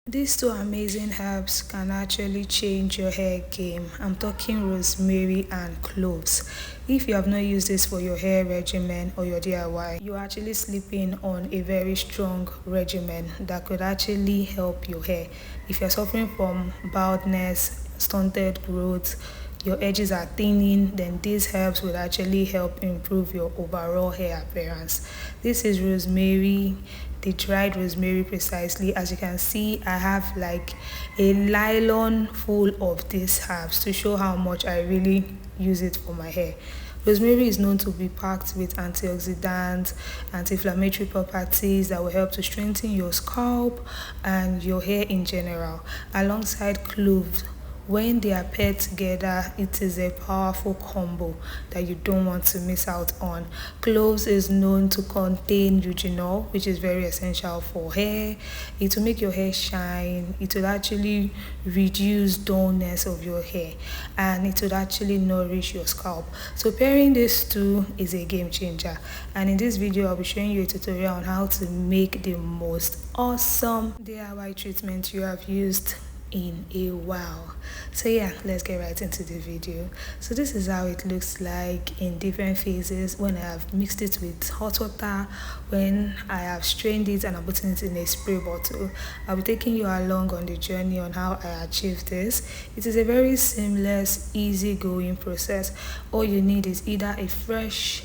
These two amazing herbs can actually change your hair game. I'm talking rosemary and cloves. If you have not used this for your hair regimen or your DIY, you're actually sleeping on a very strong regimen that could actually help your hair. If you're suffering from baldness, stunted growth, your edges are thinning, then these herbs will actually help improve your overall hair appearance. This is rosemary, the dried rosemary precisely. As you can see, I have like a nylon full of these herbs to show how much I really use it for my hair. Rosemary is known to be packed with antioxidants, anti-inflammatory properties that will help to strengthen your scalp and your hair in general, alongside cloves. When they are paired together, it is a powerful combo that you don't want to miss out on. Cloves is known to contain eugenol, which is very essential for hair. It will make your hair shine. It will actually reduce dullness of your hair, and it will actually nourish your scalp. So pairing these two is a game changer. And in this video, I'll be showing you a tutorial on how to make the most awesome DIY treatment you have used in a while. So yeah, let's get right into the video. So this is how it looks like in different phases: when I have mixed it with hot water, when I have strained it and I'm putting it in a spray bottle. I'll be taking you along on the journey on how I achieved this. It is a very seamless, easy-going process. All you need is either a fresh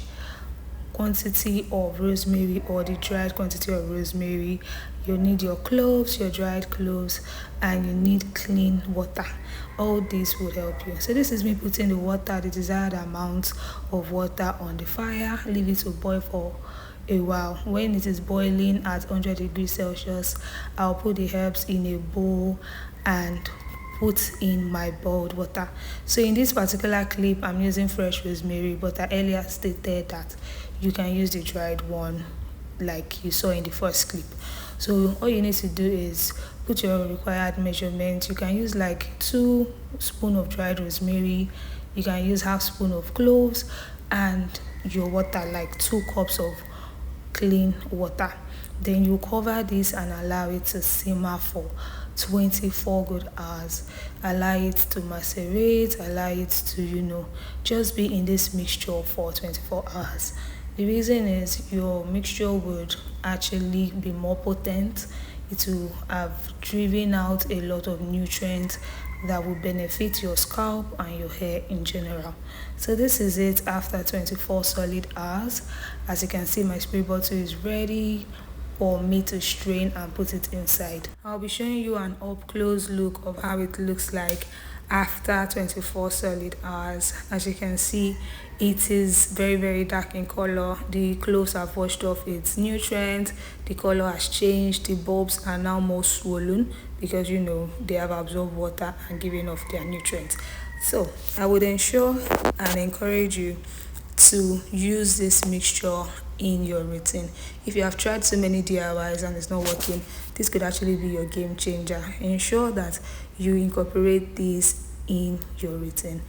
quantity of rosemary or the dried quantity of rosemary. You need your cloves, your dried cloves, and you need clean water. All this will help you. So this is me putting the water, the desired amount of water, on the fire. Leave it to boil for a while. When it is boiling at 100 degrees Celsius, I'll put the herbs in a bowl and put in my boiled water. So in this particular clip, I'm using fresh rosemary, but I earlier stated that you can use the dried one like you saw in the first clip. So all you need to do is put your required measurements. You can use like 2 spoons of dried rosemary, you can use half spoon of cloves, and your water, like 2 cups of clean water. Then you cover this and allow it to simmer for 24 good hours. Allow it to macerate, allow it to just be in this mixture for 24 hours. The reason is your mixture would actually be more potent. It will have driven out a lot of nutrients that will benefit your scalp and your hair in general. So this is it after 24 solid hours. As you can see, my spray bottle is ready for me to strain and put it inside. I'll be showing you an up close look of how it looks like after 24 solid hours. As you can see, it is very dark in color. The cloves have washed off its nutrients, the color has changed, the bulbs are now more swollen because they have absorbed water and given off their nutrients. So I would ensure and encourage you to use this mixture in your routine. If you have tried so many DIYs and it's not working, this could actually be your game changer. Ensure that you incorporate this in your routine.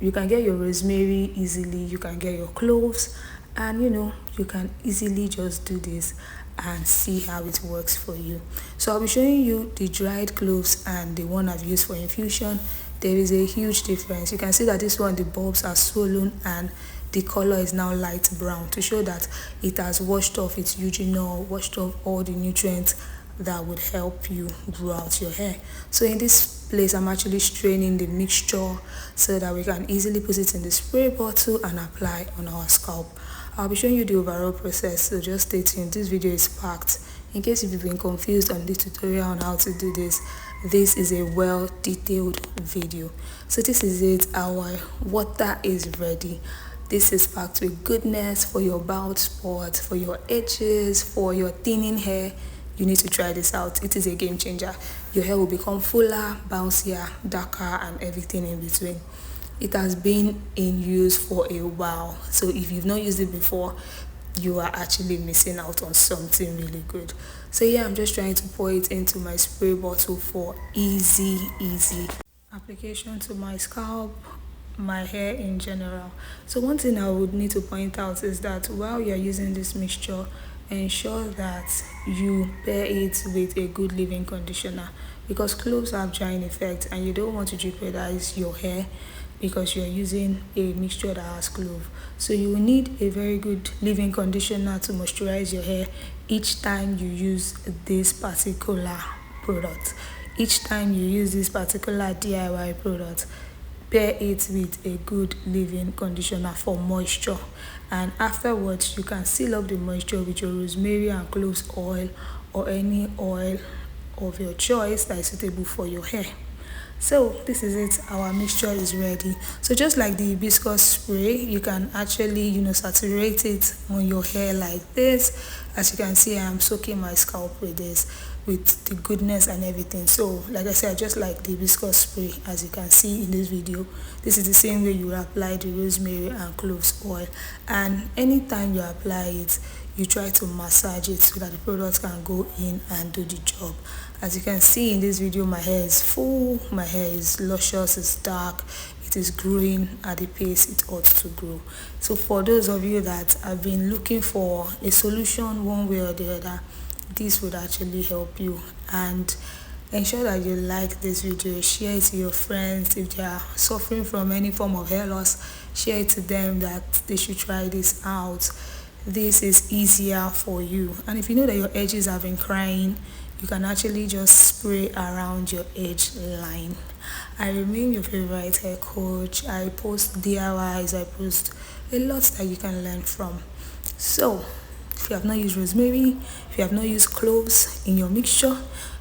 You can get your rosemary easily, you can get your cloves, and you can easily just do this and see how it works for you. So I'll be showing you the dried cloves and the one I've used for infusion. There is a huge difference. You can see that this one, the bulbs are swollen and the color is now light brown, to show that it has washed off its eugenol, washed off all the nutrients that would help you grow out your hair. So in this place, I'm actually straining the mixture so that we can easily put it in the spray bottle and apply on our scalp. I'll be showing you the overall process, so just stay tuned. This video is packed. In case if you've been confused on this tutorial on how to do this, this is a well detailed video. So this is it. Our water is ready. This is packed with goodness for your bald spots, for your edges, for your thinning hair. You need to try this out. It is a game changer. Your hair will become fuller, bouncier, darker, and everything in between. It has been in use for a while, so if you've not used it before, you are actually missing out on something really good. So yeah, I'm just trying to pour it into my spray bottle for easy application to my scalp, my hair in general. So one thing I would need to point out is that while you're using this mixture, ensure that you pair it with a good leave-in conditioner. because cloves have drying effect and you don't want to jeopardize your hair because you're using a mixture that has clove. So you will need a very good leave-in conditioner to moisturize your hair each time you use this particular product. Each time you use this particular DIY product, pair it with a good leave-in conditioner for moisture, and afterwards you can seal up the moisture with your rosemary and cloves oil or any oil of your choice that is suitable for your hair. So this is it, our mixture is ready. So just like the hibiscus spray, you can actually saturate it on your hair like this. As you can see, I am soaking my scalp with this, with the goodness and everything. So like I said, just like the hibiscus spray, as you can see in this video, this is the same way you apply the rosemary and cloves oil. And anytime you apply it, you try to massage it so that the product can go in and do the job. As you can see in this video, my hair is full, my hair is luscious, it's dark, it is growing at the pace it ought to grow. So for those of you that have been looking for a solution one way or the other, this would actually help you. And ensure that you like this video, share it to your friends. If they are suffering from any form of hair loss, share it to them that they should try this out. This is easier for you. And if you know that your edges have been crying, you can actually just spray around your edge line. I remain your favorite hair coach. I post DIYs, I post a lot that you can learn from. So if you have not used rosemary, if you have not used cloves in your mixture,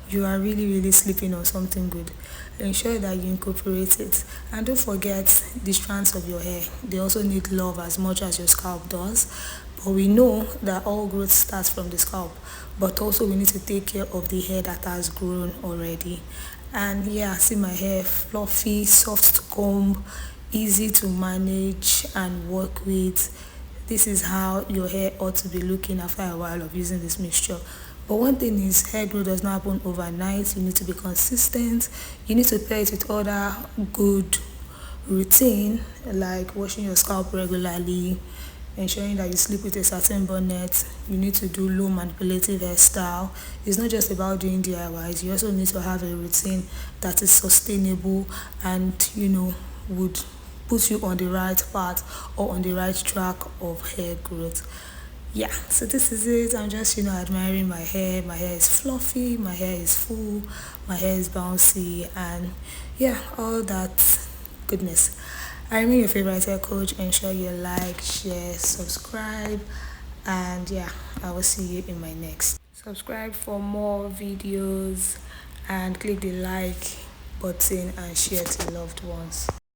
you are really sleeping on something good. Ensure that you incorporate it. And don't forget the strands of your hair. They also need love as much as your scalp does. But we know that all growth starts from the scalp, but also we need to take care of the hair that has grown already. And yeah, see my hair, fluffy, soft to comb, easy to manage and work with. This is how your hair ought to be looking after a while of using this mixture. But one thing is, hair growth does not happen overnight. You need to be consistent. You need to pair it with other good routine, like washing your scalp regularly, ensuring that you sleep with a certain bonnet. You need to do low manipulative hairstyle. It's not just about doing DIYs. You also need to have a routine that is sustainable and would put you on the right path or on the right track of hair growth. Yeah, so this is it. I'm just admiring my hair. My hair is fluffy, my hair is full, my hair is bouncy, and yeah, all that goodness. I remain your favorite hair coach. Ensure you like, share, subscribe, and yeah, I will see you in my next. Subscribe for more videos and click the like button and share to loved ones.